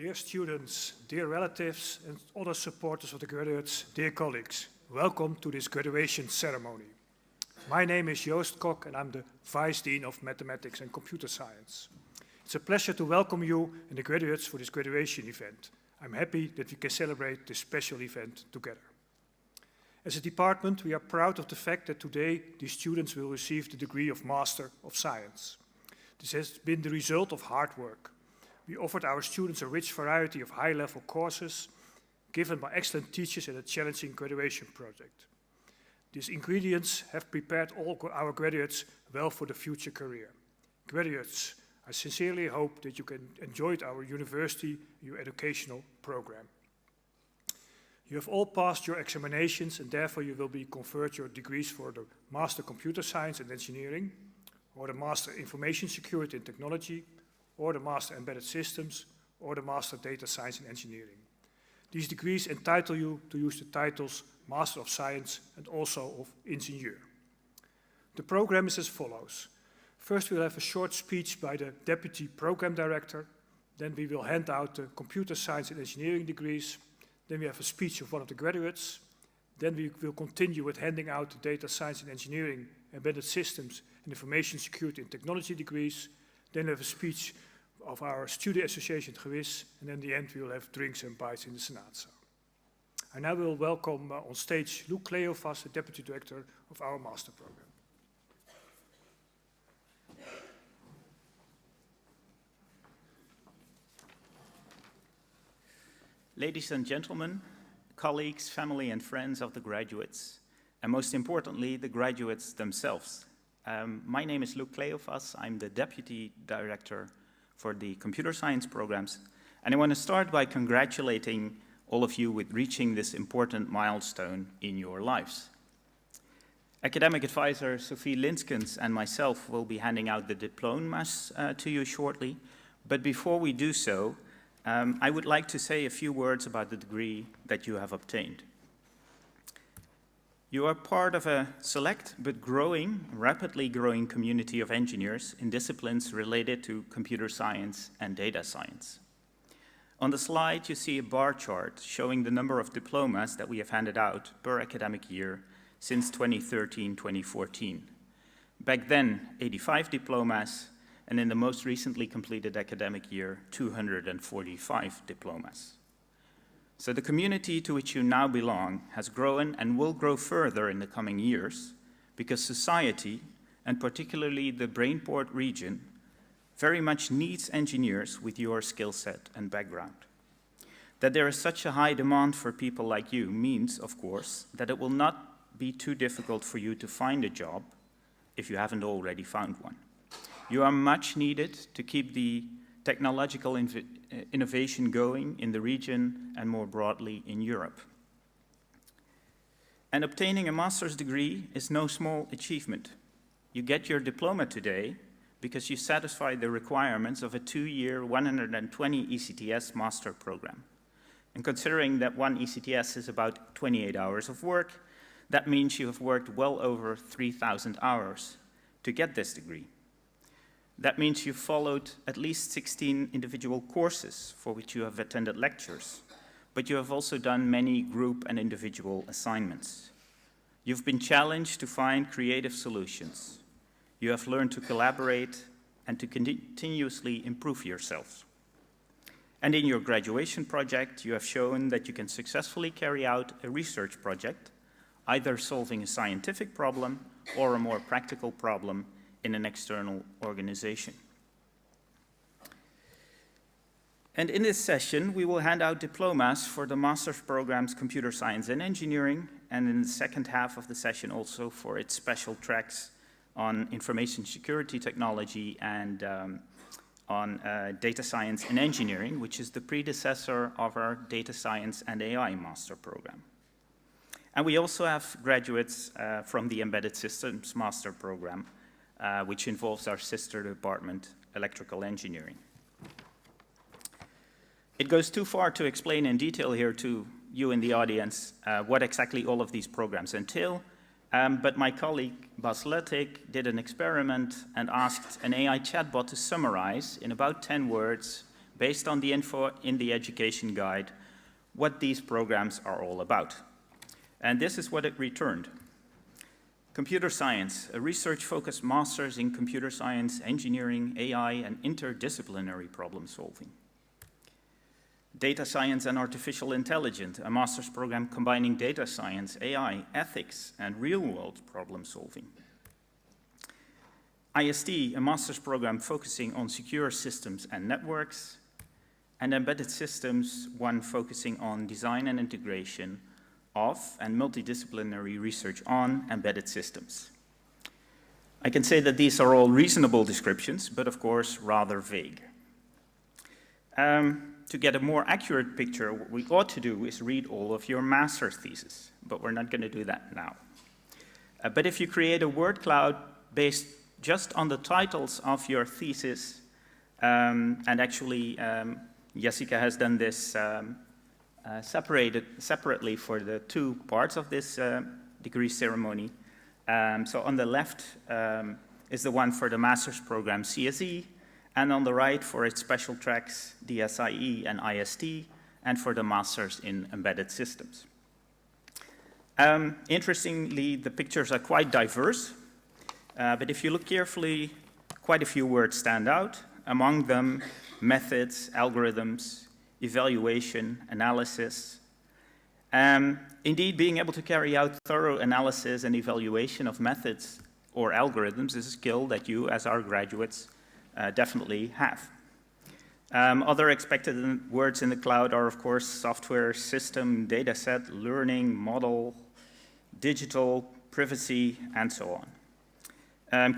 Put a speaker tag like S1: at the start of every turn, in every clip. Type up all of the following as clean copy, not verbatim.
S1: Dear students, dear relatives, and other supporters of the graduates, dear colleagues, welcome to this graduation ceremony. My name is Joost Kok and I'm the Vice Dean of Mathematics and Computer Science. It's a pleasure to welcome you and the graduates for this graduation event. I'm happy that we can celebrate this special event together. As a department, we are proud of the fact that today these students will receive the degree of Master of Science. This has been the result of hard work. We offered our students a rich variety of high-level courses given by excellent teachers and a challenging graduation project. These ingredients have prepared all our graduates well for the future career. Graduates, I sincerely hope that you can enjoy our university, your educational program. You have all passed your examinations and therefore you will be conferred your degrees for the Master Computer Science and Engineering, or the Master Information Security and Technology, or the Master Embedded Systems, or the Master Data Science and Engineering. These degrees entitle you to use the titles Master of Science and also of Ingenieur. The program is as follows. First we'll have a short speech by the Deputy Program Director, then we will hand out the Computer Science and Engineering degrees, then we have a speech of one of the graduates, then we will continue with handing out the Data Science and Engineering, Embedded Systems and Information Security and Technology degrees, then we have a speech of our Student Association Gewis, and in the end we will have drinks and bites in the Senaatzaal. I now will welcome on stage Luc Cleofas, the Deputy Director of our Master Program.
S2: Ladies and gentlemen, colleagues, family and friends of the graduates, and most importantly, the graduates themselves. My name is Luc Cleofas. I'm the Deputy Director for the Computer Science programs, and I want to start by congratulating all of you with reaching this important milestone in your lives. Academic advisor Sophie Linskens and myself will be handing out the diplomas to you shortly, but before we do so, I would like to say a few words about the degree that you have obtained. You are part of a select but rapidly growing community of engineers in disciplines related to computer science and data science. On the slide, you see a bar chart showing the number of diplomas that we have handed out per academic year since 2013-2014. Back then, 85 diplomas, and in the most recently completed academic year, 245 diplomas. So the community to which you now belong has grown and will grow further in the coming years because society, and particularly the Brainport region, very much needs engineers with your skill set and background. That there is such a high demand for people like you means, of course, that it will not be too difficult for you to find a job if you haven't already found one. You are much needed to keep the technological innovation going in the region and more broadly in Europe. And obtaining a master's degree is no small achievement. You get your diploma today because you satisfy the requirements of a 2-year, 120 ECTS master program. And considering that one ECTS is about 28 hours of work, that means you have worked well over 3,000 hours to get this degree. That means you've followed at least 16 individual courses for which you have attended lectures, but you have also done many group and individual assignments. You've been challenged to find creative solutions. You have learned to collaborate and to continuously improve yourself. And in your graduation project, you have shown that you can successfully carry out a research project, either solving a scientific problem or a more practical problem in an external organization. And in this session, we will hand out diplomas for the master's programs Computer Science and Engineering, and in the second half of the session also for its special tracks on Information Security Technology and on Data Science and Engineering, which is the predecessor of our Data Science and AI master program. And we also have graduates from the Embedded Systems master program, which involves our sister department, Electrical Engineering. It goes too far to explain in detail here to you in the audience what exactly all of these programs entail, but my colleague Bas Luttig did an experiment and asked an AI chatbot to summarize in about 10 words based on the info in the education guide, what these programs are all about. And this is what it returned. Computer science, a research-focused master's in computer science, engineering, AI, and interdisciplinary problem solving. Data science and artificial intelligence, a master's program combining data science, AI, ethics, and real-world problem solving. IST, a master's program focusing on secure systems and networks. And embedded systems, one focusing on design and integration of and multidisciplinary research on embedded systems. I can say that these are all reasonable descriptions, but of course rather vague. To get a more accurate picture, what we ought to do is read all of your master's thesis, but we're not going to do that now. But if you create a word cloud based just on the titles of your thesis, and actually Jessica has done this separately for the two parts of this degree ceremony. So on the left is the one for the master's program CSE, and on the right for its special tracks DSIE and IST, and for the master's in embedded systems. Interestingly, the pictures are quite diverse, but if you look carefully, quite a few words stand out. Among them, methods, algorithms, evaluation, analysis. Indeed, being able to carry out thorough analysis and evaluation of methods or algorithms is a skill that you, as our graduates, definitely have. Other expected words in the cloud are, of course, software, system, dataset, learning, model, digital, privacy, and so on.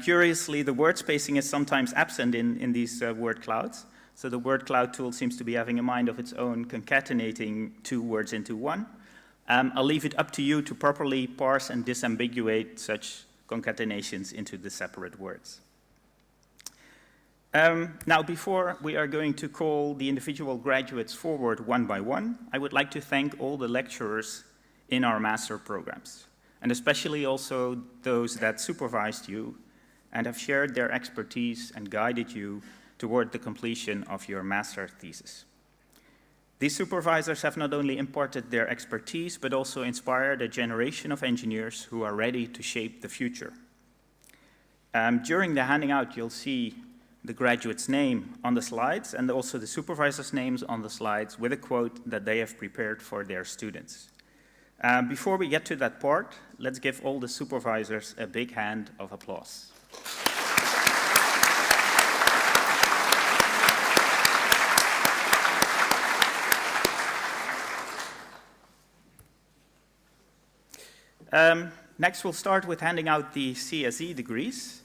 S2: Curiously, the word spacing is sometimes absent in these word clouds. So the word cloud tool seems to be having a mind of its own, concatenating two words into one. I'll leave it up to you to properly parse and disambiguate such concatenations into the separate words. Now, before we are going to call the individual graduates forward one by one, I would like to thank all the lecturers in our master programs, and especially also those that supervised you and have shared their expertise and guided you toward the completion of your master thesis. These supervisors have not only imparted their expertise, but also inspired a generation of engineers who are ready to shape the future. During the handing out, you'll see the graduate's name on the slides and also the supervisor's names on the slides with a quote that they have prepared for their students. Before we get to that part, let's give all the supervisors a big hand of applause. Next, we'll start with handing out the CSE degrees.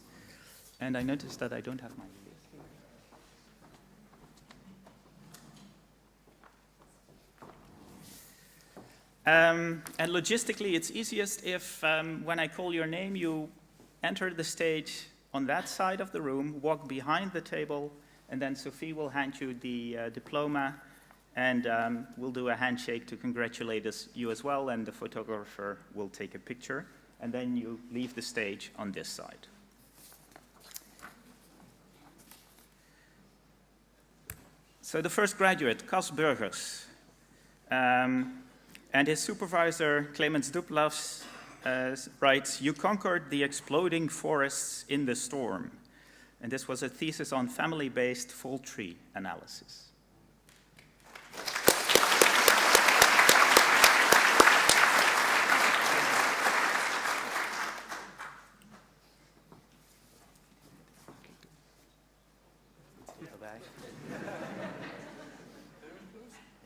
S2: And I noticed that I don't have my list here. And logistically, it's easiest if, when I call your name, you enter the stage on that side of the room, walk behind the table, and then Sophie will hand you the diploma, and we'll do a handshake to congratulate you as well, and the photographer will take a picture, and then you leave the stage on this side. So the first graduate, Cas Burgers, and his supervisor, Clemens Duplavs, writes, "You conquered the exploding forests in the storm." And this was a thesis on family-based fault tree analysis.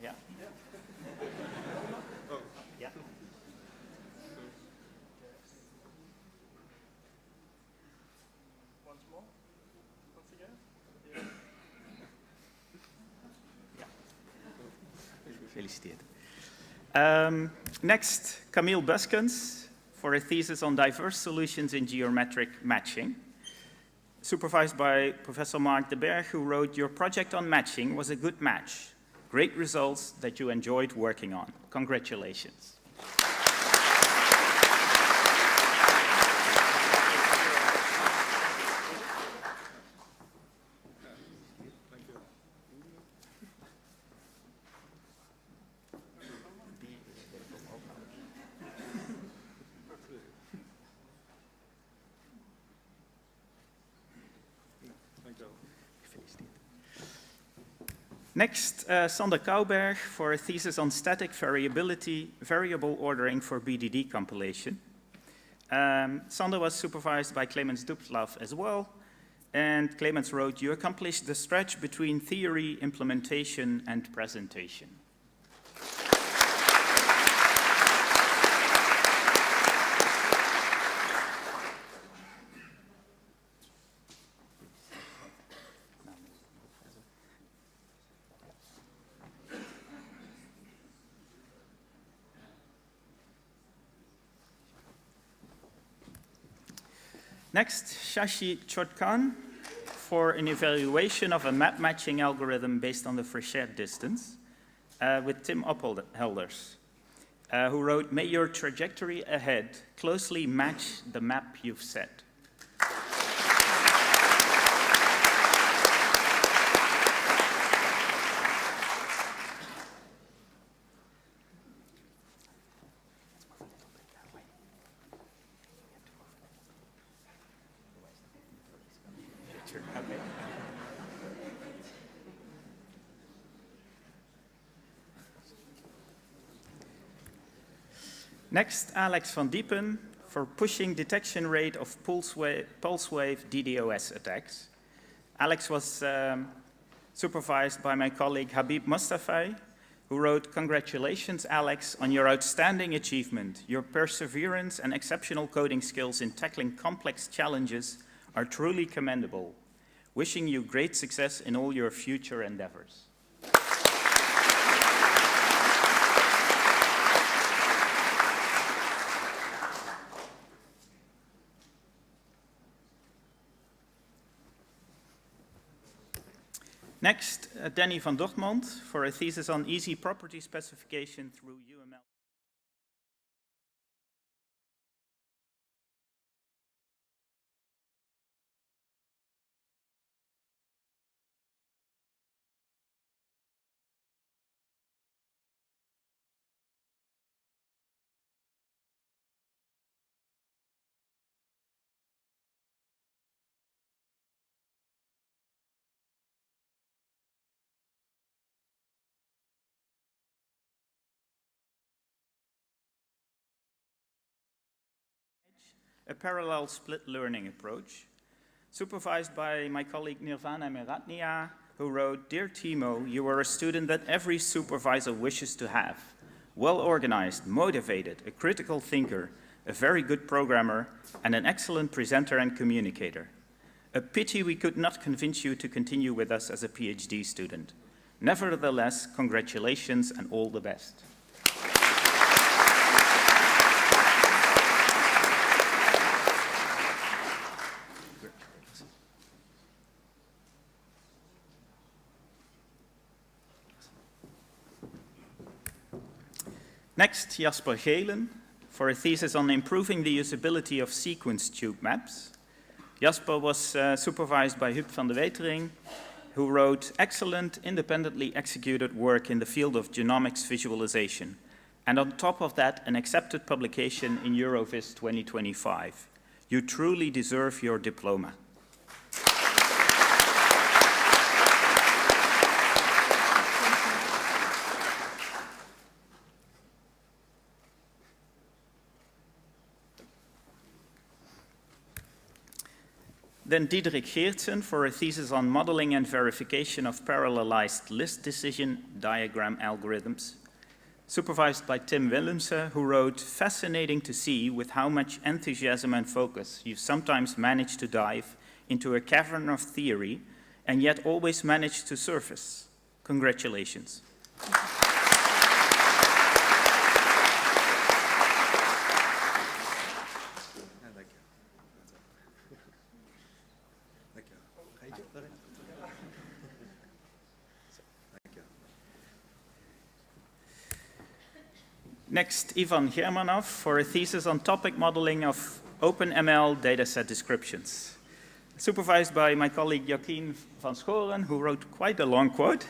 S2: Yeah. Yeah.
S1: Once more? Once again?
S2: Yeah. Gefeliciteerd. Next, Camille Buskens for a thesis on diverse solutions in geometric matching, supervised by Professor Mark de Berg, who wrote, "Your project on matching was a good match. Great results that you enjoyed working on. Congratulations." Next, Sander Kouberg for a thesis on static variable ordering for BDD compilation. Sander was supervised by Clemens Dubslav as well, and Clemens wrote, "You accomplished the stretch between theory, implementation, and presentation." Next, Shashi Chodkan for an evaluation of a map matching algorithm based on the Fréchet distance with Tim Oppelders, who wrote, "May your trajectory ahead closely match the map you've set." Next, Alex van Diepen for pushing detection rate of pulse wave DDoS attacks. Alex was supervised by my colleague Habib Mostafai, who wrote, "Congratulations, Alex, on your outstanding achievement. Your perseverance and exceptional coding skills in tackling complex challenges are truly commendable. Wishing you great success in all your future endeavors." Next, Danny van Dortmund for a thesis on easy property specification through UML. A parallel split learning approach, supervised by my colleague Nirvana Meratnia, who wrote, "Dear Timo, you are a student that every supervisor wishes to have. Well organized, motivated, a critical thinker, a very good programmer, and an excellent presenter and communicator. A pity we could not convince you to continue with us as a PhD student. Nevertheless, congratulations and all the best." Next, Jasper Gelen for a thesis on improving the usability of sequence tube maps. Jasper was supervised by Huub van de Wetering, who wrote, "Excellent, independently executed work in the field of genomics visualization, and on top of that, an accepted publication in Eurovis 2025. You truly deserve your diploma." Then Diederik Geertsen for a thesis on modeling and verification of parallelized list decision diagram algorithms, supervised by Tim Willemse, who wrote, "Fascinating to see with how much enthusiasm and focus you sometimes manage to dive into a cavern of theory and yet always manage to surface. Congratulations." Next, Ivan Germanov for a thesis on topic modeling of OpenML dataset descriptions, supervised by my colleague Joaquin van Schoren, who wrote quite a long quote.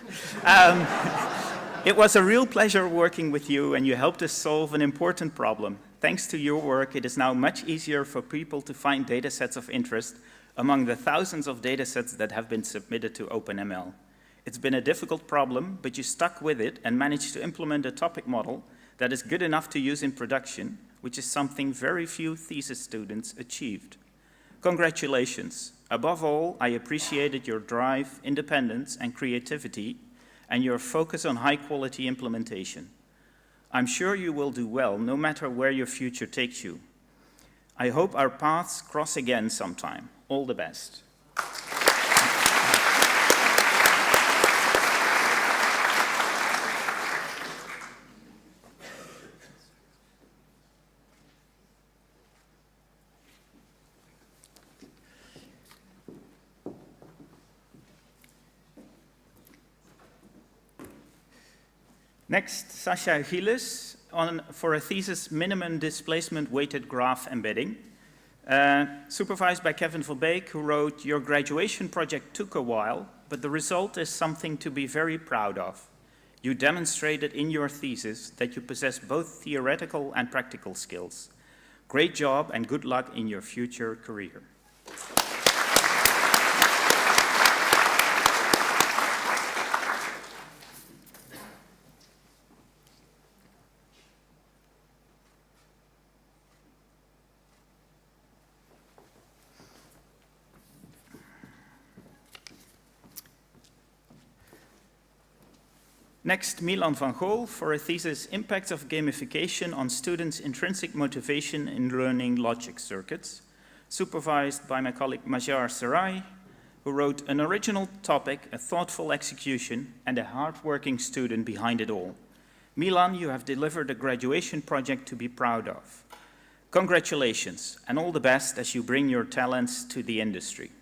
S2: "It was a real pleasure working with you, and you helped us solve an important problem. Thanks to your work, it is now much easier for people to find datasets of interest among the thousands of datasets that have been submitted to OpenML. It's been a difficult problem, but you stuck with it and managed to implement a topic model that is good enough to use in production, which is something very few thesis students achieved. Congratulations. Above all, I appreciated your drive, independence, and creativity, and your focus on high-quality implementation. I'm sure you will do well, no matter where your future takes you. I hope our paths cross again sometime. All the best. Next, Sasha Gilles for a thesis minimum displacement weighted graph embedding, supervised by Kevin Verbeek, who wrote, "Your graduation project took a while, but the result is something to be very proud of. You demonstrated in your thesis that you possess both theoretical and practical skills. Great job and good luck in your future career." Next, Milan van Gool for a thesis, Impacts of Gamification on Students' Intrinsic Motivation in Learning Logic Circuits, supervised by my colleague Majar Sarai, who wrote, "An original topic, a thoughtful execution, and a hard-working student behind it all. Milan, you have delivered a graduation project to be proud of. Congratulations, and all the best as you bring your talents to the industry."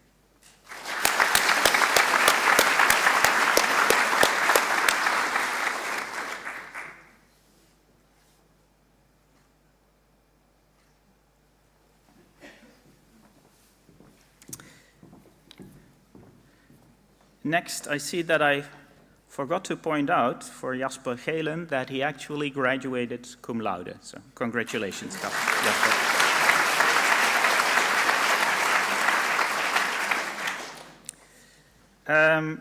S2: Next, I see that I forgot to point out for Jasper Gelen that he actually graduated cum laude. So congratulations, Jasper.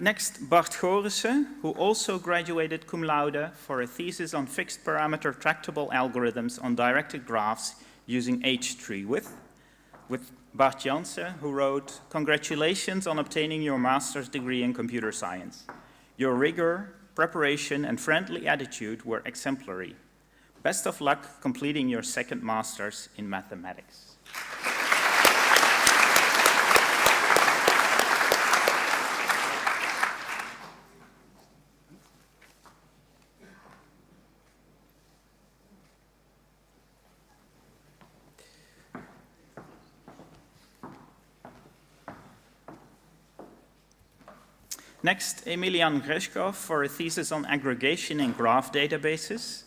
S2: Next, Bart Gorissen, who also graduated cum laude for a thesis on fixed parameter tractable algorithms on directed graphs using H-tree with Bart Jansen, who wrote, "Congratulations on obtaining your master's degree in computer science. Your rigor, preparation, and friendly attitude were exemplary. Best of luck completing your second master's in mathematics." Next, Emilian Greshkov for a thesis on aggregation in graph databases.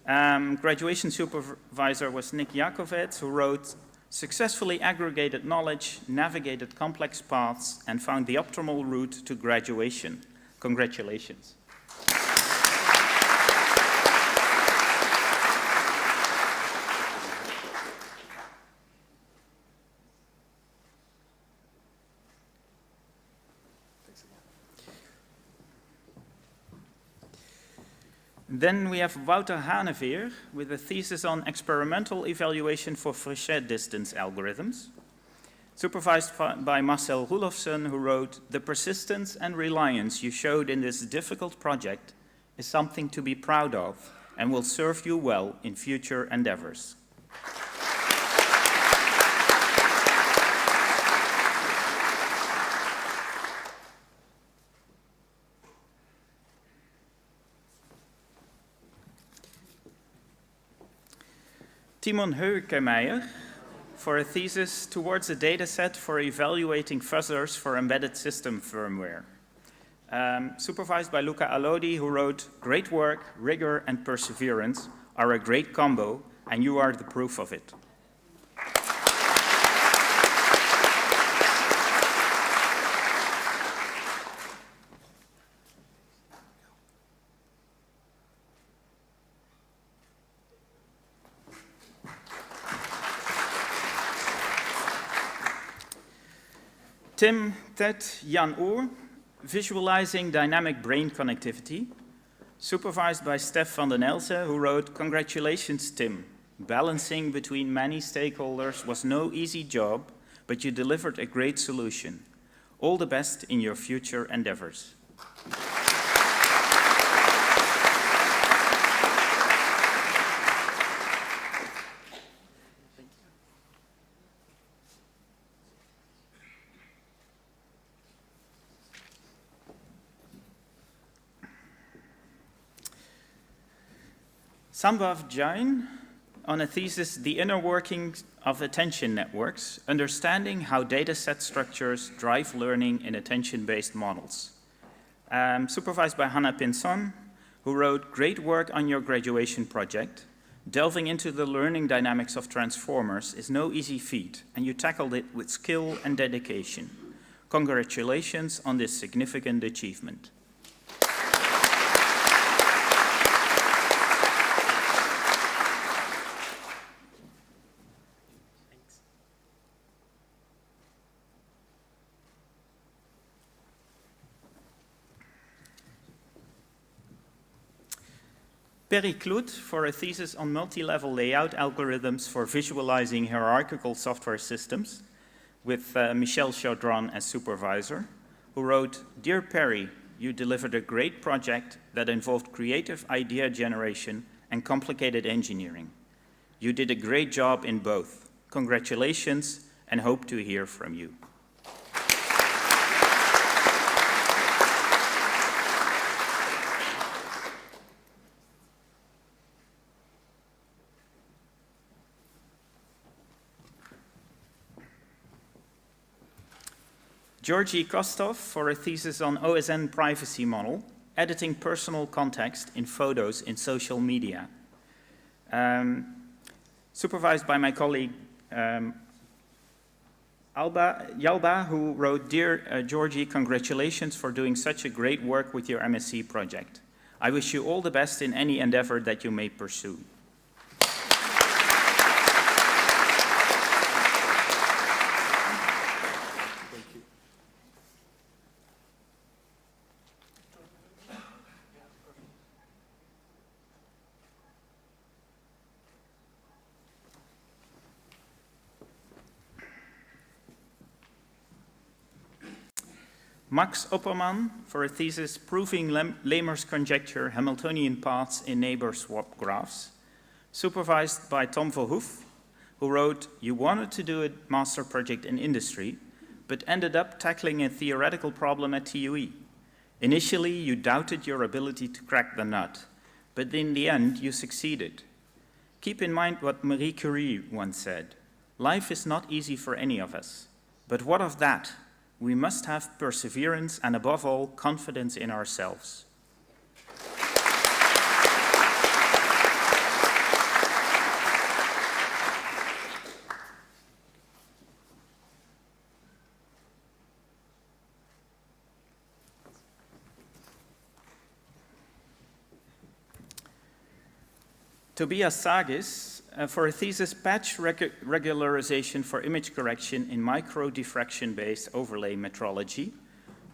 S2: Graduation supervisor was Nick Jakovets, who wrote, "Successfully aggregated knowledge, navigated complex paths, and found the optimal route to graduation. Congratulations." Then we have Wouter Haneveer with a thesis on experimental evaluation for Fréchet distance algorithms, supervised by Marcel Roelofsen, who wrote, "The persistence and reliance you showed in this difficult project is something to be proud of and will serve you well in future endeavors." Timon Heukemeijer for a thesis towards a dataset for evaluating fuzzers for embedded system firmware. Supervised by Luca Alodi, who wrote, "Great work, rigor, and perseverance are a great combo, and you are the proof of it." Tim Tet Jan Oer, Visualizing Dynamic Brain Connectivity, supervised by Stef van den Elze, who wrote, "Congratulations, Tim. Balancing between many stakeholders was no easy job, but you delivered a great solution. All the best in your future endeavors." Sambhav Jain, on a thesis, The Inner Workings of Attention Networks, Understanding How Dataset Structures Drive Learning in Attention-Based Models. Supervised by Hannah Pinson, who wrote, "Great work on your graduation project. Delving into the learning dynamics of transformers is no easy feat, and you tackled it with skill and dedication. Congratulations on this significant achievement." Perry Kloot for a thesis on multi-level layout algorithms for visualizing hierarchical software systems, with Michel Chaudron as supervisor, who wrote, "Dear Perry, you delivered a great project that involved creative idea generation and complicated engineering. You did a great job in both. Congratulations, and hope to hear from you." Georgi Kostov for a thesis on OSN privacy model, editing personal context in photos in social media. Supervised by my colleague Yalba, who wrote, "Dear Georgi, congratulations for doing such a great work with your MSc project. I wish you all the best in any endeavor that you may pursue." Max Opperman for a thesis proving Lamar's conjecture Hamiltonian paths in neighbor swap graphs, supervised by Tom Verhoef, who wrote, "You wanted to do a master project in industry, but ended up tackling a theoretical problem at TUE. Initially, you doubted your ability to crack the nut, but in the end, you succeeded. Keep in mind what Marie Curie once said, 'Life is not easy for any of us, but what of that? We must have perseverance and, above all, confidence in ourselves.'" Tobias Sagis for a thesis patch regularization for image correction in micro-diffraction-based overlay metrology,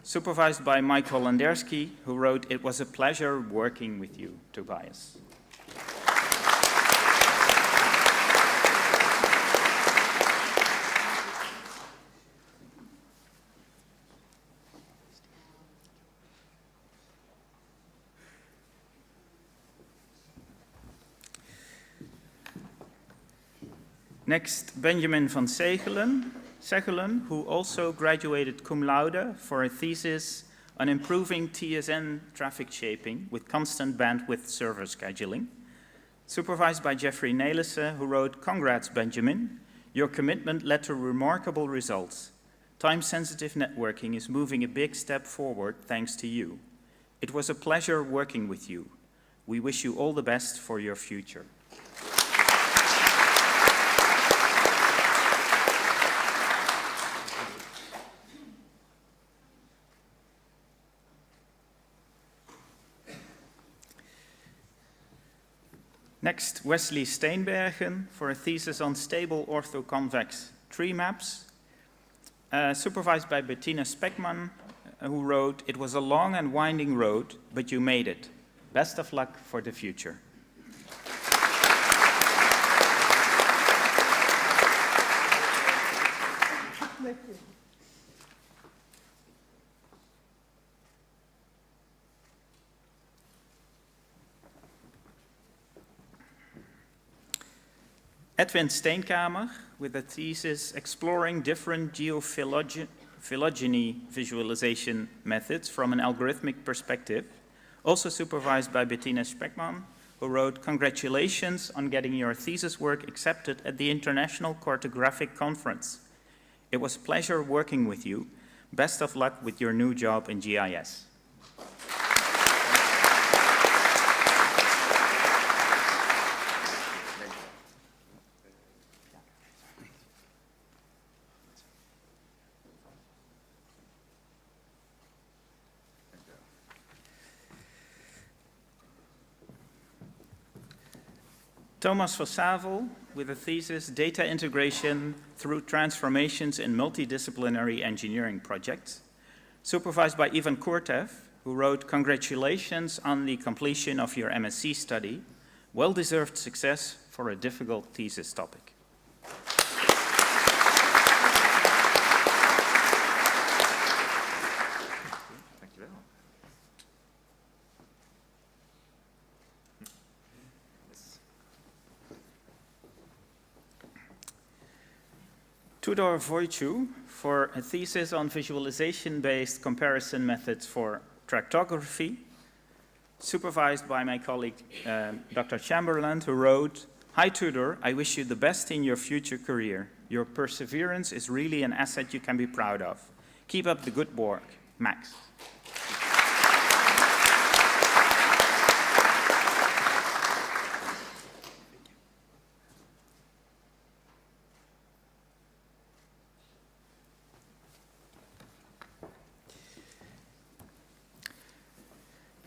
S2: supervised by Mike Holanderski, who wrote, "It was a pleasure working with you, Tobias." Next, Benjamin van Segelen, who also graduated cum laude for a thesis on improving TSN traffic shaping with constant bandwidth server scheduling, supervised by Jeffrey Nelissen, who wrote, "Congrats, Benjamin. Your commitment led to remarkable results. Time-sensitive networking is moving a big step forward thanks to you. It was a pleasure working with you. We wish you all the best for your future." Next, Wesley Steenbergen for a thesis on stable orthoconvex tree maps, supervised by Bettina Speckman, who wrote, "It was a long and winding road, but you made it. Best of luck for the future."
S3: Thank you.
S2: Edwin Steenkamer, with a thesis exploring different geophylogeny visualization methods from an algorithmic perspective, also supervised by Bettina Speckman, who wrote, "Congratulations on getting your thesis work accepted at the International Cartographic Conference. It was a pleasure working with you. Best of luck with your new job in GIS." Thomas Vassavel, with a thesis, Data Integration Through Transformations in Multidisciplinary Engineering Projects, supervised by Ivan Kurtev, who wrote, "Congratulations on the completion of your MSc study. Well-deserved success for a difficult thesis topic." Tudor Wojciu for a thesis on visualization-based comparison methods for tractography, supervised by my colleague Dr. Chamberlain, who wrote, "Hi Tudor, I wish you the best in your future career. Your perseverance is really an asset you can be proud of. Keep up the good work, Max."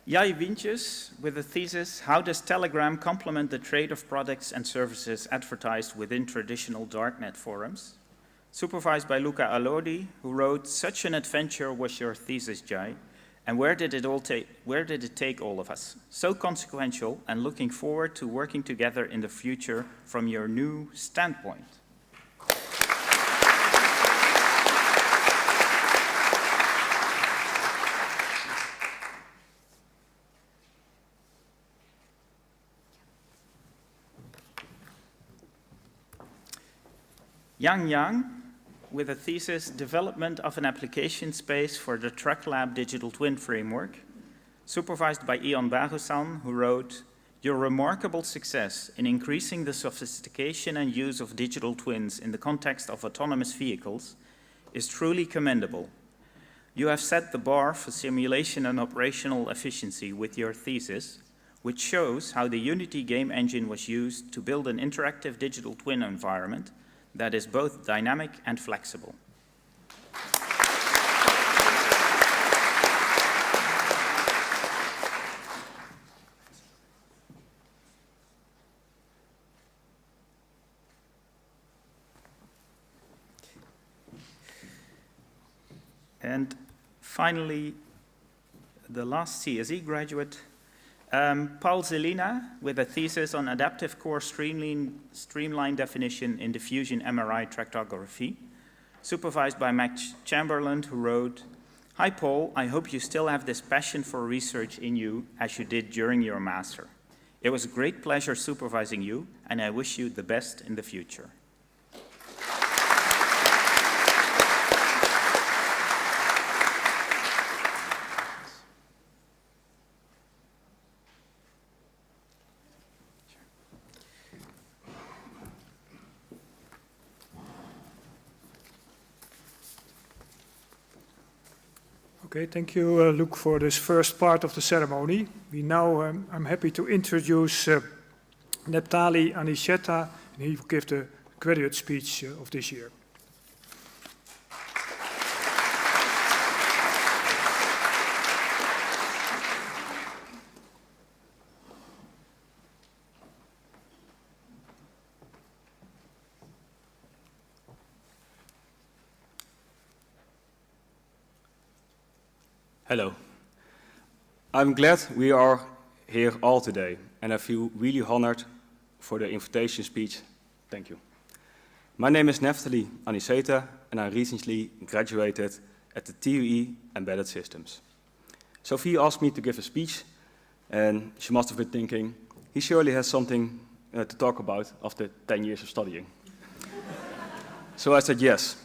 S2: Jai Wintjes with the thesis, "How does Telegram complement the trade of products and services advertised within traditional darknet forums?" Supervised by Luca Alodi, who wrote, "Such an adventure was your thesis, Jai, and where did it take all of us? So consequential, and looking forward to working together in the future from your new standpoint." Yang Yang, with a thesis, Development of an Application Space for the TruckLab Digital Twin Framework, supervised by Ion Barusan, who wrote, "Your remarkable success in increasing the sophistication and use of digital twins in the context of autonomous vehicles is truly commendable. You have set the bar for simulation and operational efficiency with your thesis, which shows how the Unity game engine was used to build an interactive digital twin environment that is both dynamic and flexible." And finally, the last CSE graduate, Paul Zelina, with a thesis on adaptive core streamline definition in diffusion MRI tractography, supervised by Max Chamberlain, who wrote, "Hi Paul, I hope you still have this passion for research in you as you did during your master. It was a great pleasure supervising you, and I wish you the best in the future."
S1: Okay, thank you, Luc, for this first part of the ceremony. I'm happy to introduce Neptali Anicheta, and he will give the graduate speech of this year.
S3: Hello. I'm glad we are here all today, and I feel really honored for the invitation speech. Thank you. My name is Neftali Aniseta, and I recently graduated at the TUE Embedded Systems. Sophie asked me to give a speech, and she must have been thinking, he surely has something to talk about after 10 years of studying. So I said yes,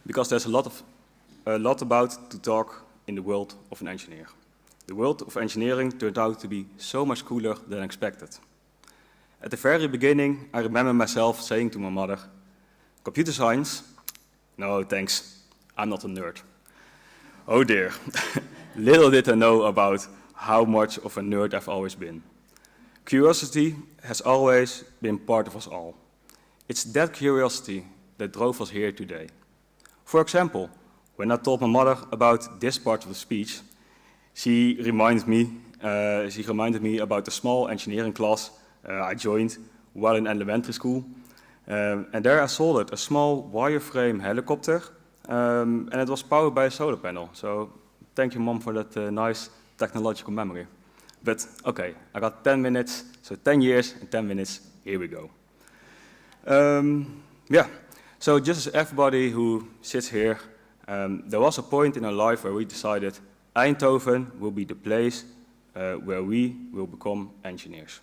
S3: because there's a lot about to talk in the world of an engineer. The world of engineering turned out to be so much cooler than expected. At the very beginning, I remember myself saying to my mother, computer science? No, thanks, I'm not a nerd. Oh dear, little did I know about how much of a nerd I've always been. Curiosity has always been part of us all. It's that curiosity that drove us here today. For example, when I told my mother about this part of the speech, she reminded me about the small engineering class I joined while in elementary school. And there I soldered a small wireframe helicopter, and it was powered by a solar panel. So thank you, Mom, for that nice technological memory. But okay, I got 10 minutes, so 10 years and 10 minutes, here we go. So just as everybody who sits here, there was a point in our life where we decided Eindhoven will be the place where we will become engineers.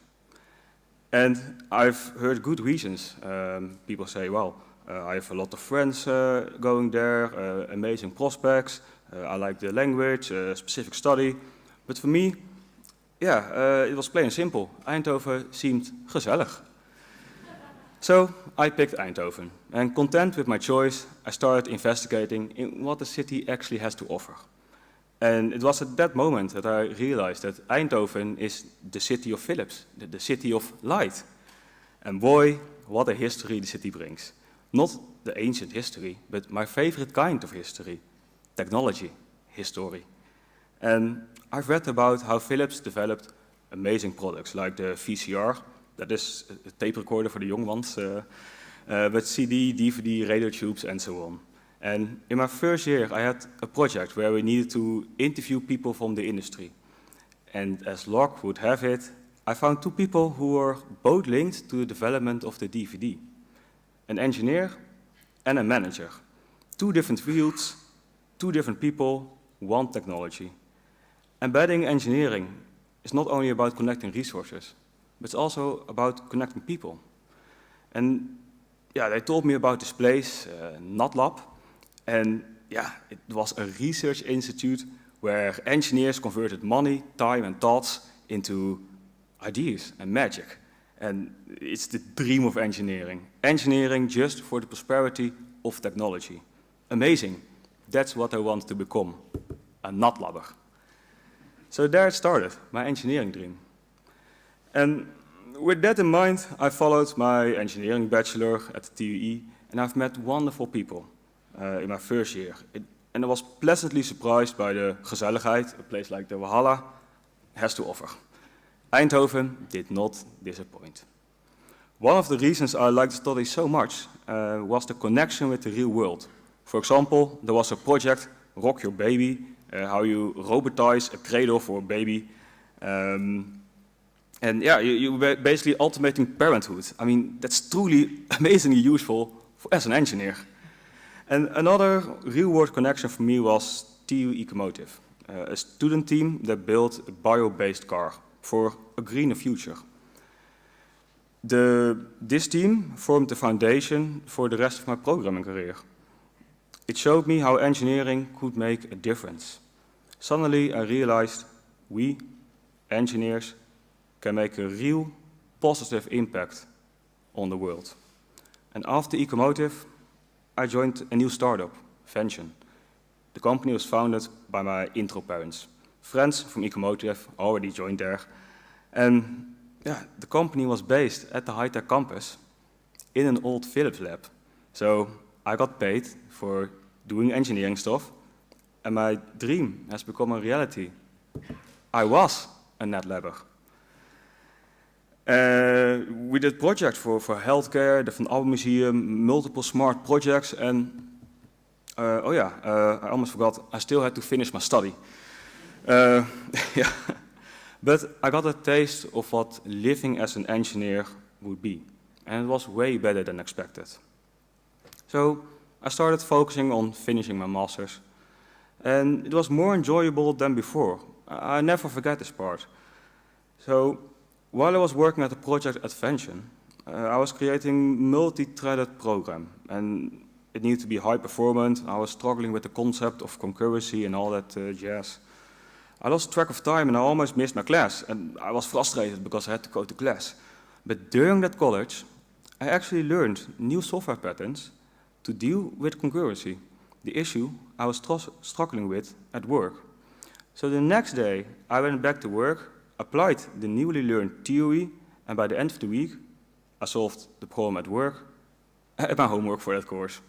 S3: And I've heard good reasons. People say, well, I have a lot of friends going there, amazing prospects, I like the language, specific study. But for me, it was plain and simple. Eindhoven seemed gezellig. So I picked Eindhoven, and content with my choice, I started investigating in what the city actually has to offer. And it was at that moment that I realized that Eindhoven is the city of Philips, the city of light. And boy, what a history the city brings. Not the ancient history, but my favorite kind of history, technology history. And I've read about how Philips developed amazing products like the VCR, that is a tape recorder for the young ones, but CD, DVD, radio tubes, and so on. And in my first year, I had a project where we needed to interview people from the industry. And as luck would have it, I found two people who were both linked to the development of the DVD. An engineer and a manager. Two different fields, two different people, one technology. Embedding engineering is not only about connecting resources, but it's also about connecting people. And they told me about this place, NatLab, and it was a research institute where engineers converted money, time, and thoughts into ideas and magic. And it's the dream of engineering. Engineering just for the prosperity of technology. Amazing. That's what I want to become, a NatLabber. So there it started, my engineering dream. And with that in mind, I followed my engineering bachelor at the TUE, and I've met wonderful people in my first year. And I was pleasantly surprised by the gezelligheid a place like the Valhalla has to offer. Eindhoven did not disappoint. One of the reasons I liked the study so much was the connection with the real world. For example, there was a project, Rock Your Baby, how you robotize a cradle for a baby. You're basically automating parenthood. I mean, that's truly amazingly useful as an engineer. And another real-world connection for me was TU Ecomotive, a student team that built a bio-based car for a greener future. This team formed the foundation for the rest of my programming career. It showed me how engineering could make a difference. Suddenly, I realized we, engineers, can make a real positive impact on the world. And after Ecomotive, I joined a new startup, Vention. The company was founded by my intro parents. Friends from Ecomotive already joined there. And the company was based at the high-tech campus in an old Philips lab. So I got paid for doing engineering stuff, and my dream has become a reality. I was a NetLabber. We did projects for healthcare, the Van Abbe Museum, multiple smart projects, and I almost forgot, I still had to finish my study. Yeah. But I got a taste of what living as an engineer would be, and it was way better than expected. So I started focusing on finishing my master's, and it was more enjoyable than before. I never forget this part. So while I was working at the project Advention, I was creating multi-threaded program, and it needed to be high performant. I was struggling with the concept of concurrency and all that jazz. I lost track of time and I almost missed my class, and I was frustrated because I had to go to class. But during that college, I actually learned new software patterns to deal with concurrency, the issue I was struggling with at work. So the next day, I went back to work, applied the newly learned theory, and by the end of the week, I solved the problem at work and my homework for that course.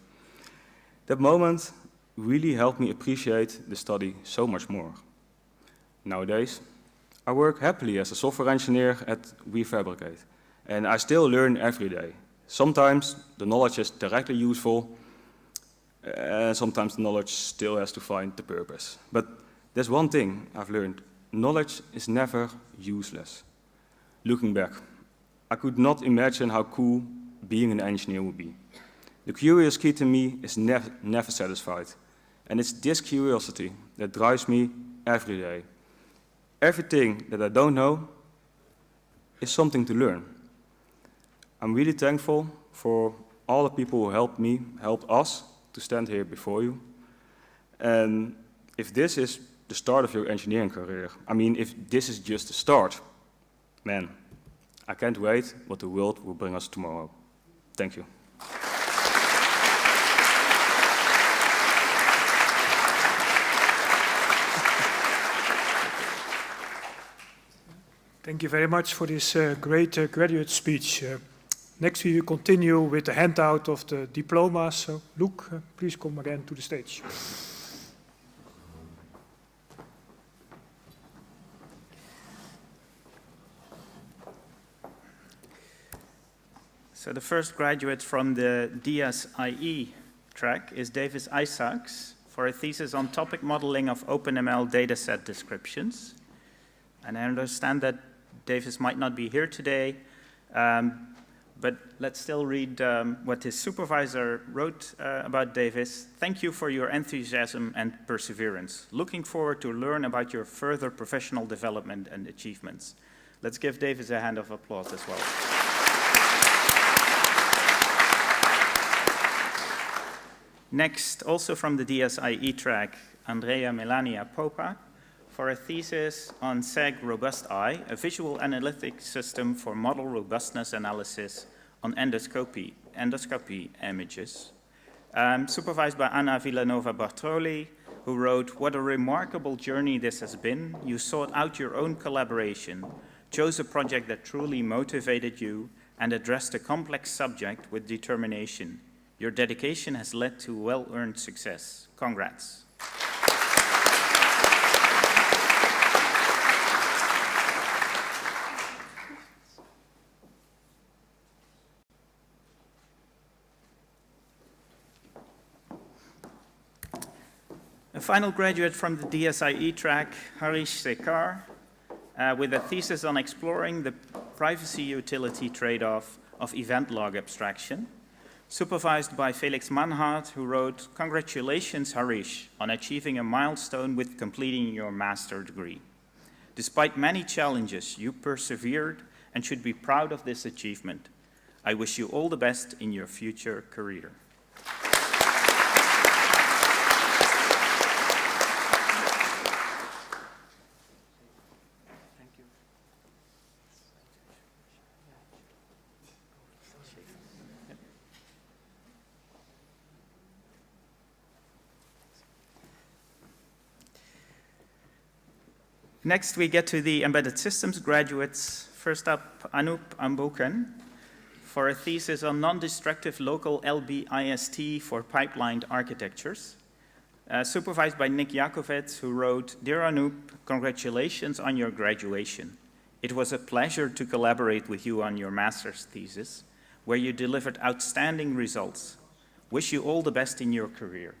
S3: That moment really helped me appreciate the study so much more. Nowadays, I work happily as a software engineer at WeFabricate, and I still learn every day. Sometimes the knowledge is directly useful, and sometimes the knowledge still has to find the purpose. But there's one thing I've learned: knowledge is never useless. Looking back, I could not imagine how cool being an engineer would be. The curious kid in me is never satisfied, and it's this curiosity that drives me every day. Everything that I don't know is something to learn. I'm really thankful for all the people who helped us to stand here before you. And if this is the start of your engineering career, if this is just the start, man, I can't wait what the world will bring us tomorrow. Thank you.
S1: Thank you very much for this great graduate speech. Next we will continue with the handout of the diplomas. So Luke, please come again to the stage.
S2: So the first graduate from the DSIE track is Davis Isaacs for a thesis on topic modeling of OpenML dataset descriptions. And I understand that Davis might not be here today, but let's still read what his supervisor wrote about Davis. Thank you for your enthusiasm and perseverance. Looking forward to learn about your further professional development and achievements. Let's give Davis a hand of applause as well. Next, also from the DSIE track, Andrea Melania Popa, for a thesis on SEG RobustEye, a visual analytics system for model robustness analysis on endoscopy images. Supervised by Anna Villanova Bartoli, who wrote, "What a remarkable journey this has been. You sought out your own collaboration, chose a project that truly motivated you, and addressed a complex subject with determination. Your dedication has led to well-earned success. Congrats." A final graduate from the DSIE track, Harish Sekar, with a thesis on exploring the privacy utility trade-off of event log abstraction, supervised by Felix Manhart, who wrote, "Congratulations, Harish, on achieving a milestone with completing your master's degree. Despite many challenges, you persevered and should be proud of this achievement. I wish you all the best in your future career." Next, we get to the embedded systems graduates. First up, Anup Amboken for a thesis on non-destructive local LBIST for pipelined architectures. Supervised by Nick Jakovets, who wrote, "Dear Anup, congratulations on your graduation. It was a pleasure to collaborate with you on your master's thesis, where you delivered outstanding results. Wish you all the best in your career."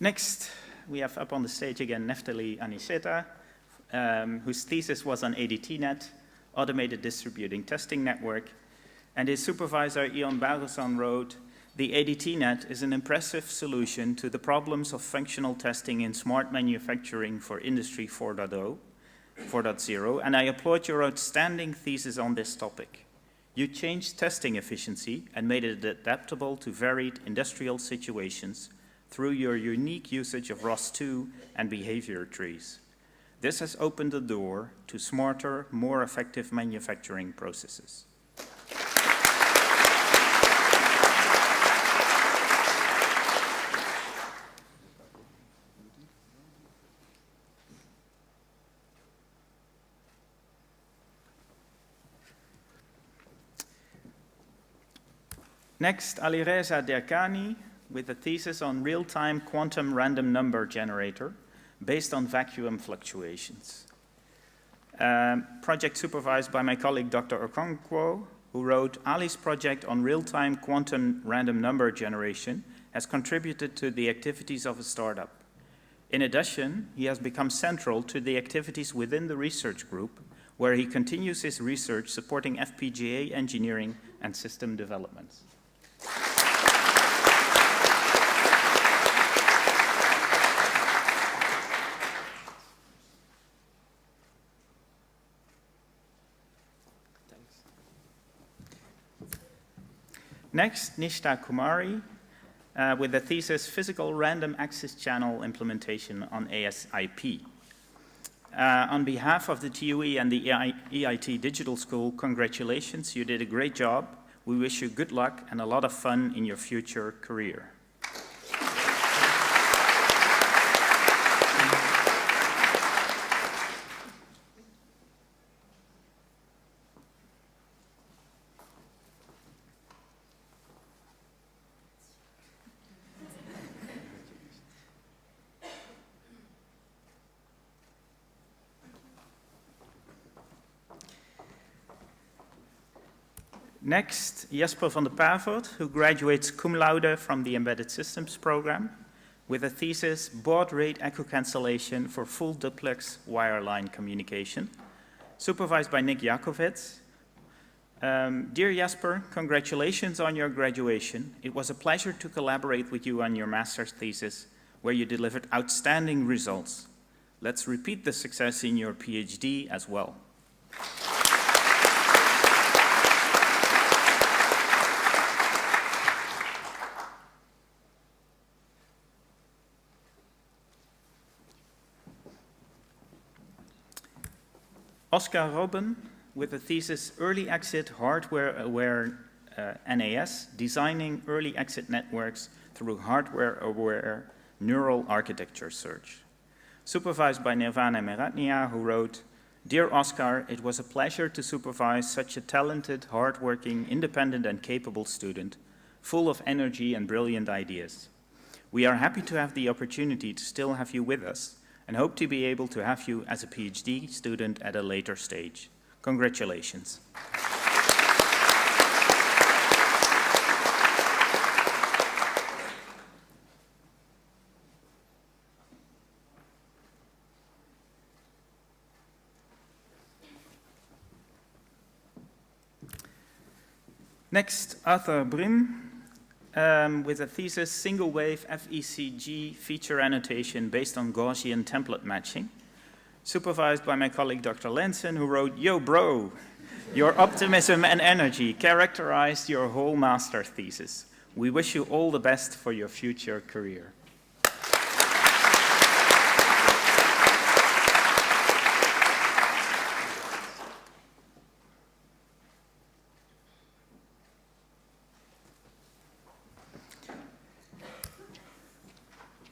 S2: Next, we have up on the stage again Neftali Aniseta, whose thesis was on ADTNet, Automated Distributing Testing Network, and his supervisor Ion Barusan wrote, "The ADTNet is an impressive solution to the problems of functional testing in smart manufacturing for Industry 4.0, and I applaud your outstanding thesis on this topic. You changed testing efficiency and made it adaptable to varied industrial situations through your unique usage of ROS2 and behavior trees. This has opened the door to smarter, more effective manufacturing processes." Next, Alireza Derkani with a thesis on real-time quantum random number generator based on vacuum fluctuations. Project supervised by my colleague Dr. Okonkwo, who wrote, "Ali's project on real-time quantum random number generation has contributed to the activities of a startup. In addition, he has become central to the activities within the research group, where he continues his research supporting FPGA engineering and system developments." Next, Nishta Kumari with the thesis Physical Random Access Channel Implementation on ASIP. On behalf of the TUE and the EIT Digital School, congratulations, you did a great job. We wish you good luck and a lot of fun in your future career. Next, Jesper van der Pavert, who graduates cum laude from the Embedded Systems program with a thesis, Baud Rate Echo Cancellation for Full Duplex Wireline Communication, supervised by Nick Jakovets. Dear Jesper, congratulations on your graduation. It was a pleasure to collaborate with you on your master's thesis, where you delivered outstanding results. Let's repeat the success in your PhD as well. Oscar Robben with the thesis Early Exit Hardware-Aware NAS, Designing Early Exit Networks Through Hardware-Aware Neural Architecture Search. Supervised by Nirvana Meratnia, who wrote, Dear Oscar, it was a pleasure to supervise such a talented, hardworking, independent and capable student, full of energy and brilliant ideas. We are happy to have the opportunity to still have you with us, and hope to be able to have you as a PhD student at a later stage. Congratulations. Next, Arthur Brim, with a thesis, Single Wave FECG Feature Annotation based on Gaussian template matching, supervised by my colleague Dr. Lenson, who wrote, Yo bro, your optimism and energy characterized your whole master thesis. We wish you all the best for your future career.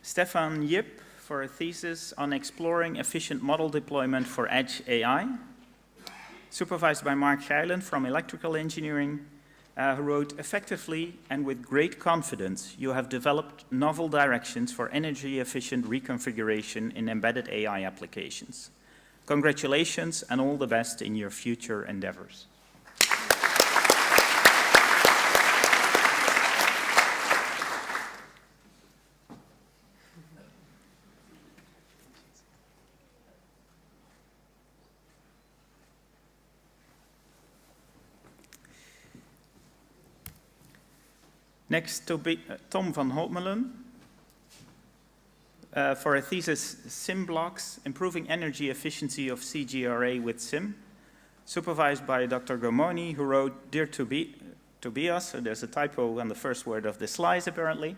S2: Stefan Yip for a thesis on exploring efficient model deployment for edge AI, supervised by Mark Geilen from electrical engineering, who wrote, effectively and with great confidence, you have developed novel directions for energy-efficient reconfiguration in embedded AI applications. Congratulations and all the best in your future endeavors. Next, Tom van Holtmelen for a thesis, SIM blocks, improving energy efficiency of CGRA with SIM, supervised by Dr. Gomoni, who wrote, Dear Tobias, so there's a typo on the first word of the slides apparently.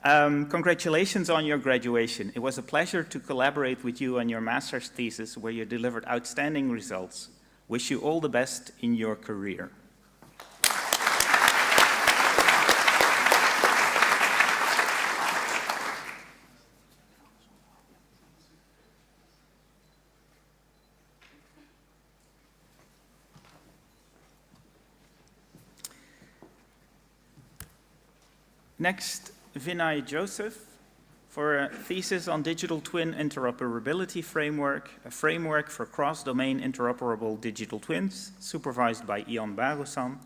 S2: Congratulations on your graduation. It was a pleasure to collaborate with you on your master's thesis where you delivered outstanding results. Wish you all the best in your career. Next, Vinay Joseph for a thesis on digital twin interoperability framework, a framework for cross-domain interoperable digital twins, supervised by Ian Barusan,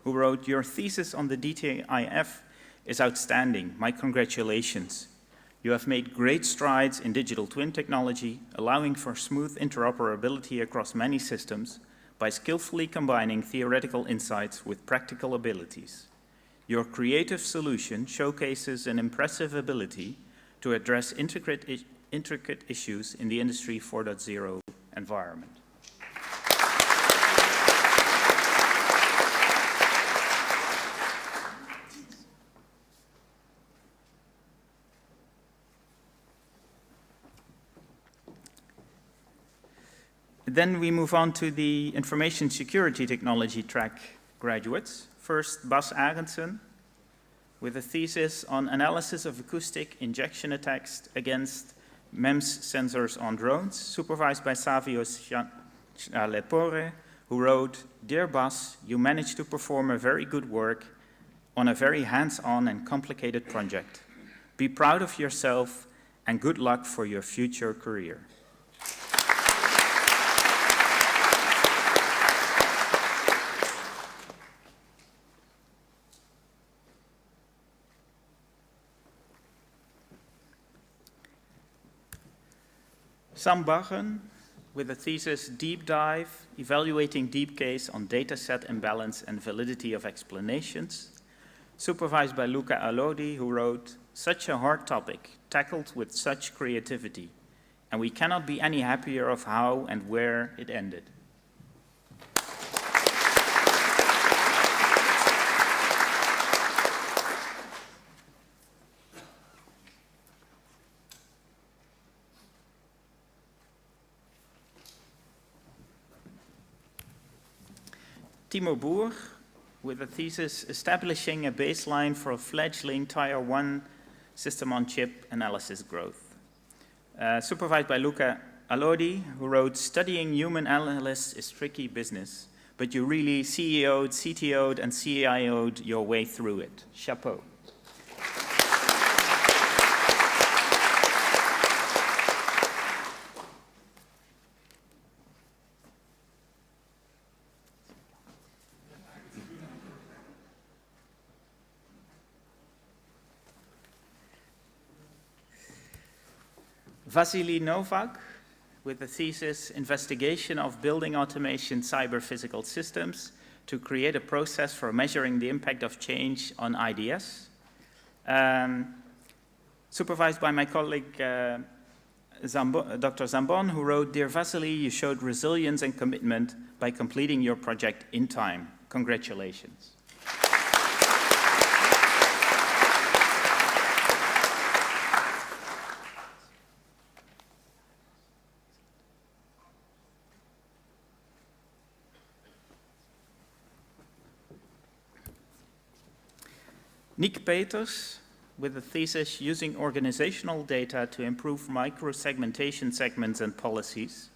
S2: who wrote, Your thesis on the DTIF is outstanding. My congratulations. You have made great strides in digital twin technology, allowing for smooth interoperability across many systems by skillfully combining theoretical insights with practical abilities. Your creative solution showcases an impressive ability to address intricate issues in the Industry 4.0 environment. Then we move on to the Information Security Technology track graduates. First, Bas Arendsen, with a thesis on analysis of acoustic injection attacks against MEMS sensors on drones, supervised by Savio Lepore, who wrote, Dear Bas, you managed to perform a very good work on a very hands-on and complicated project. Be proud of yourself and good luck for your future career. Sam Baggen, with a thesis, Deep Dive, Evaluating Deep Case on Dataset Imbalance and Validity of Explanations, supervised by Luca Alodi, who wrote, Such a hard topic, tackled with such creativity, and we cannot be any happier of how and where it ended. Timo Boer, with a thesis establishing a baseline for a fledgling Tier 1 system-on-chip analysis growth. Supervised by Luca Alodi, who wrote, Studying human analysts is tricky business, but you really CEO'd, CTO'd, and CIO'd your way through it. Chapeau. Vasily Novak, with the thesis, Investigation of Building Automation Cyber-Physical Systems to create a process for measuring the impact of change on IDS. Supervised by my colleague, Dr. Zambon, who wrote, Dear Vasily, you showed resilience and commitment by completing your project in time. Congratulations. Nick Peters, with a thesis using organizational data to improve micro-segmentation segments and policies.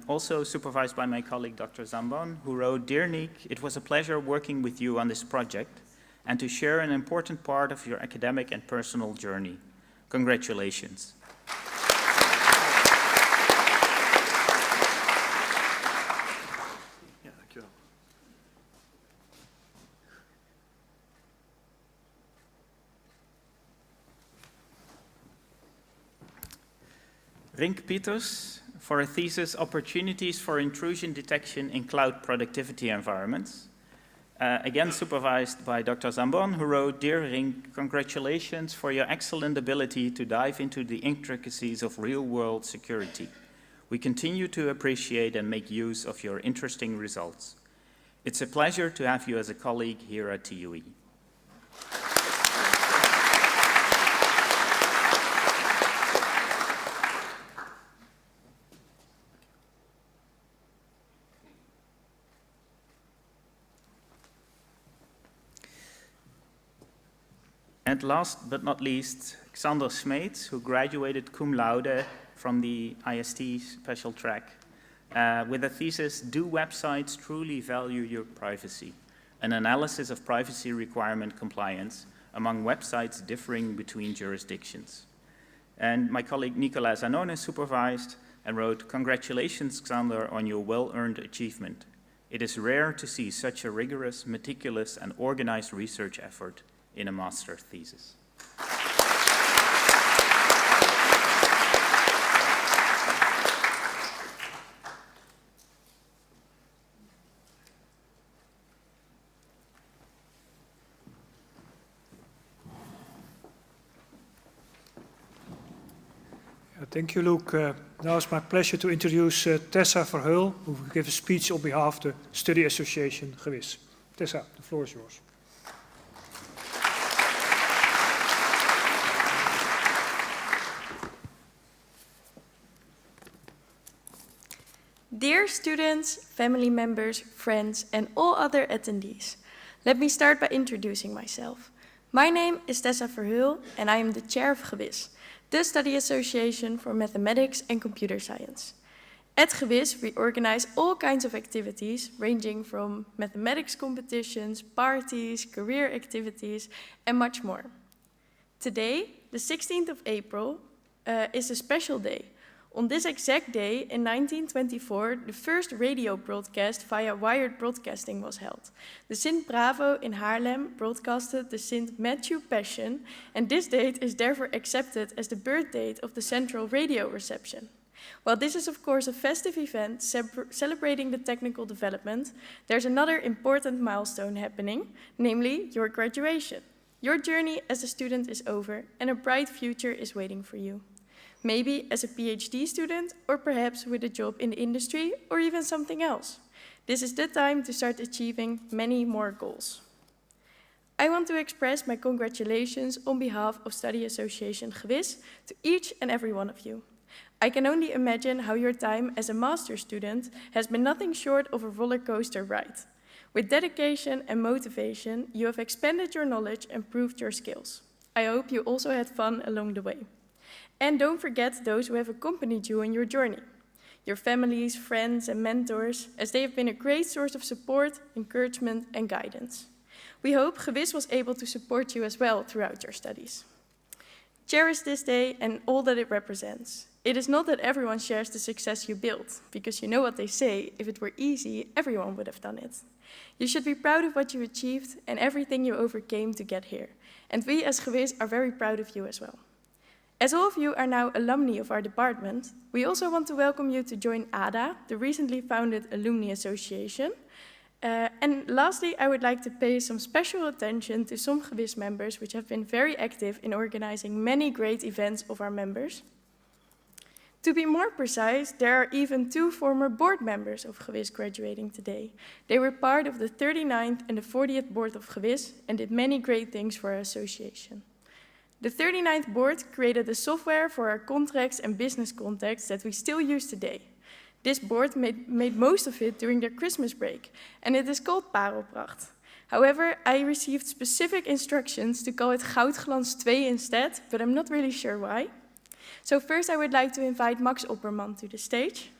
S2: Also supervised by my colleague, Dr. Zambon, who wrote, Dear Nick, it was a pleasure working with you on this project and to share an important part of your academic and personal journey. Congratulations. Rink Peters, for a thesis, Opportunities for Intrusion Detection in Cloud Productivity Environments, again supervised by Dr. Zambon, who wrote, "Dear Ring, congratulations for your excellent ability to dive into the intricacies of real-world security. We continue to appreciate and make use of your interesting results. It's a pleasure to have you as a colleague here at TUE." And last but not least, Xander Smeets, who graduated cum laude from the IST special track with a thesis, "Do websites truly value your privacy? An analysis of privacy requirement compliance among websites differing between jurisdictions." And my colleague Nicolas Zanone supervised and wrote, "Congratulations, Xander, on your well-earned achievement. It is rare to see such a rigorous, meticulous, and organized research effort in a master thesis."
S1: Thank you, Luke. Now it's my pleasure to introduce Tessa Verheul, who will give a speech on behalf of the Study Association Gewis. Tessa, the floor is yours.
S4: Dear students, family members, friends, and all other attendees, let me start by introducing myself. My name is Tessa Verheul, and I am the chair of Gewis, the Study Association for Mathematics and Computer Science. At Gewis, we organize all kinds of activities, ranging from mathematics competitions, parties, career activities, and much more. Today, the 16th of April, is a special day. On this exact day, in 1924, the first radio broadcast via wired broadcasting was held. The Sint Bravo in Haarlem broadcasted the St. Matthew Passion, and this date is therefore accepted as the birth date of the central radio reception. While this is of course a festive event celebrating the technical development, there's another important milestone happening, namely your graduation. Your journey as a student is over, and a bright future is waiting for you. Maybe as a PhD student, or perhaps with a job in the industry, or even something else. This is the time to start achieving many more goals. I want to express my congratulations on behalf of Study Association Gewis to each and every one of you. I can only imagine how your time as a master's student has been nothing short of a roller coaster ride. With dedication and motivation, you have expanded your knowledge and proved your skills. I hope you also had fun along the way. And don't forget those who have accompanied you on your journey. Your families, friends, and mentors, as they have been a great source of support, encouragement, and guidance. We hope Gewis was able to support you as well throughout your studies. Cherish this day and all that it represents. It is not that everyone shares the success you built, because you know what they say, if it were easy, everyone would have done it. You should be proud of what you achieved and everything you overcame to get here. And we as Gewis are very proud of you as well. As all of you are now alumni of our department, we also want to welcome you to join ADA, the recently founded Alumni Association. And lastly, I would like to pay some special attention to some Gewis members which have been very active in organizing many great events of our members. To be more precise, there are even 2 former board members of Gewis graduating today. They were part of the 39th and the 40th board of Gewis and did many great things for our association. The 39th board created the software for our contracts and business contacts that we still use today. This board made most of it during their Christmas break, and it is called Parelpracht. However, I received specific instructions to call it Goudglans 2 instead, but I'm not really sure why. So first I would like to invite Max Opperman to the stage.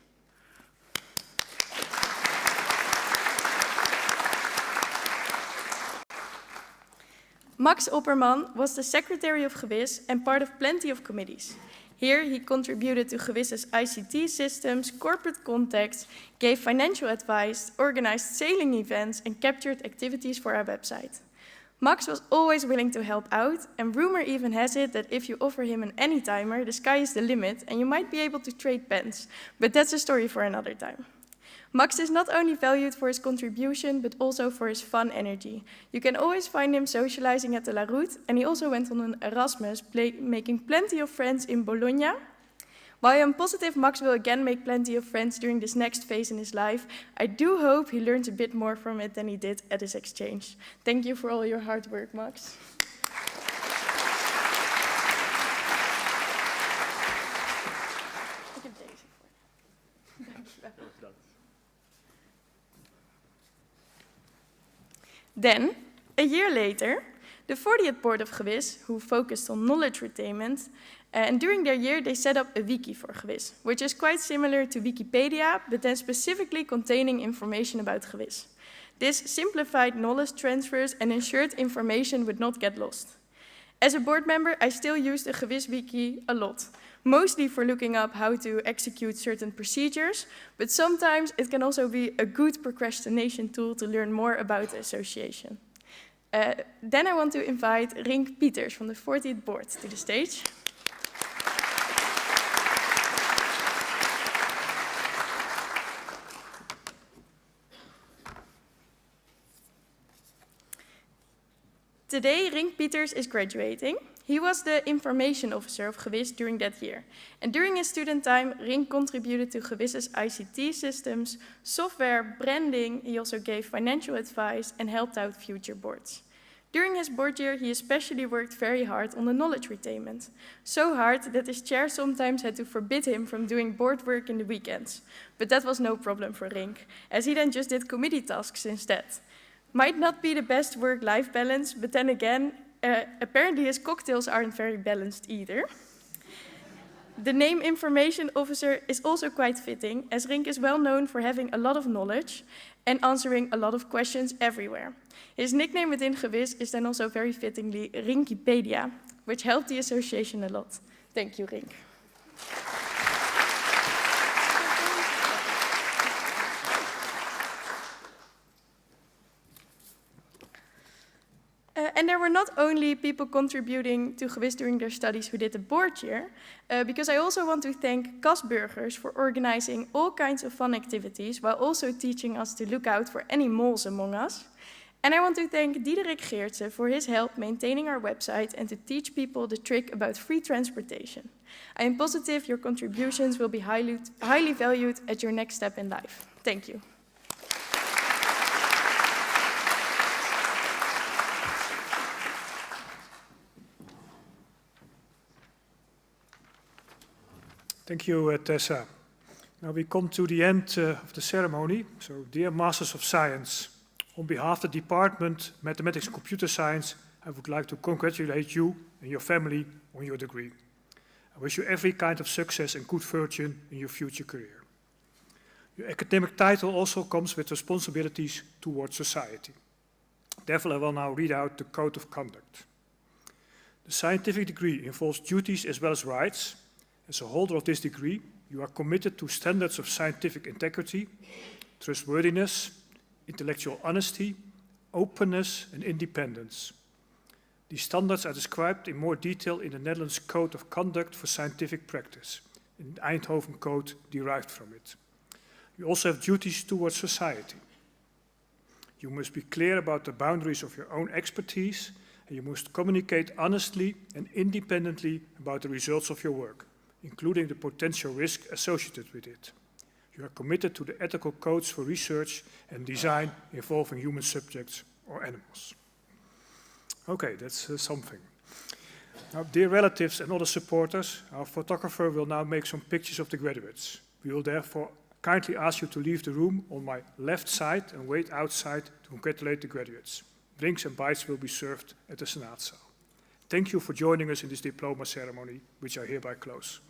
S4: Max Opperman was the secretary of Gewis and part of plenty of committees. Here he contributed to Gewis's ICT systems, corporate contacts, gave financial advice, organized sailing events, and captured activities for our website. Max was always willing to help out, and rumor even has it that if you offer him an anytimer, the sky is the limit, and you might be able to trade pens. But that's a story for another time. Max is not only valued for his contribution, but also for his fun energy. You can always find him socializing at the La Route, and he also went on an Erasmus, making plenty of friends in Bologna. While I am positive Max will again make plenty of friends during this next phase in his life, I do hope he learns a bit more from it than he did at his exchange. Thank you for all your hard work, Max. Ik heb deze voor. Dankjewel. Then, a year later, the 40th board of Gewis, who focused on knowledge retainment, and during their year they set up a wiki for Gewis, which is quite similar to Wikipedia, but then specifically containing information about Gewis. This simplified knowledge transfers and ensured information would not get lost. As a board member, I still use the Gewis wiki a lot, mostly for looking up how to execute certain procedures, but sometimes it can also be a good procrastination tool to learn more about the association. Then I want to invite Rink Pieters from the 40th board to the stage. Today, Rink Pieters is graduating. He was the information officer of Gewis during that year. And during his student time, Rink contributed to Gewis's ICT systems, software, branding. He also gave financial advice and helped out future boards. During his board year, he especially worked very hard on the knowledge retainment. So hard that his chair sometimes had to forbid him from doing board work in the weekends. But that was no problem for Rink, as he then just did committee tasks instead. Might not be the best work-life balance, but then again, apparently his cocktails aren't very balanced either. The name information officer is also quite fitting, as Rink is well known for having a lot of knowledge and answering a lot of questions everywhere. His nickname within Gewis is then also very fittingly Rinkipedia, which helped the association a lot. Thank you, Rink. And there were not only people contributing to Gewis during their studies who did the board year, because I also want to thank Kasburgers for organizing all kinds of fun activities while also teaching us to look out for any moles among us. And I want to thank Diederik Geertsen for his help maintaining our website and to teach people the trick about free transportation. I am positive your contributions will be highly valued at your next step in life. Thank you.
S1: Thank you, Tessa. Now we come to the end of the ceremony. So, dear Masters of Science, on behalf of the Department Mathematics and Computer Science, I would like to congratulate you and your family on your degree. I wish you every kind of success and good fortune in your future career. Your academic title also comes with responsibilities towards society. Therefore, I will now read out the Code of Conduct. The scientific degree involves duties as well as rights. As a holder of this degree, you are committed to standards of scientific integrity, trustworthiness, intellectual honesty, openness, and independence. These standards are described in more detail in the Netherlands Code of Conduct for Scientific Practice, in the Eindhoven Code derived from it. You also have duties towards society. You must be clear about the boundaries of your own expertise, and you must communicate honestly and independently about the results of your work, including the potential risk associated with it. You are committed to the ethical codes for research and design involving human subjects or animals. Okay, that's something. Now, dear relatives and other supporters, our photographer will now make some pictures of the graduates. We will therefore kindly ask you to leave the room on my left side and wait outside to congratulate the graduates. Drinks and bites will be served at the Senaatzaal. Thank you for joining us in this diploma ceremony, which I hereby close.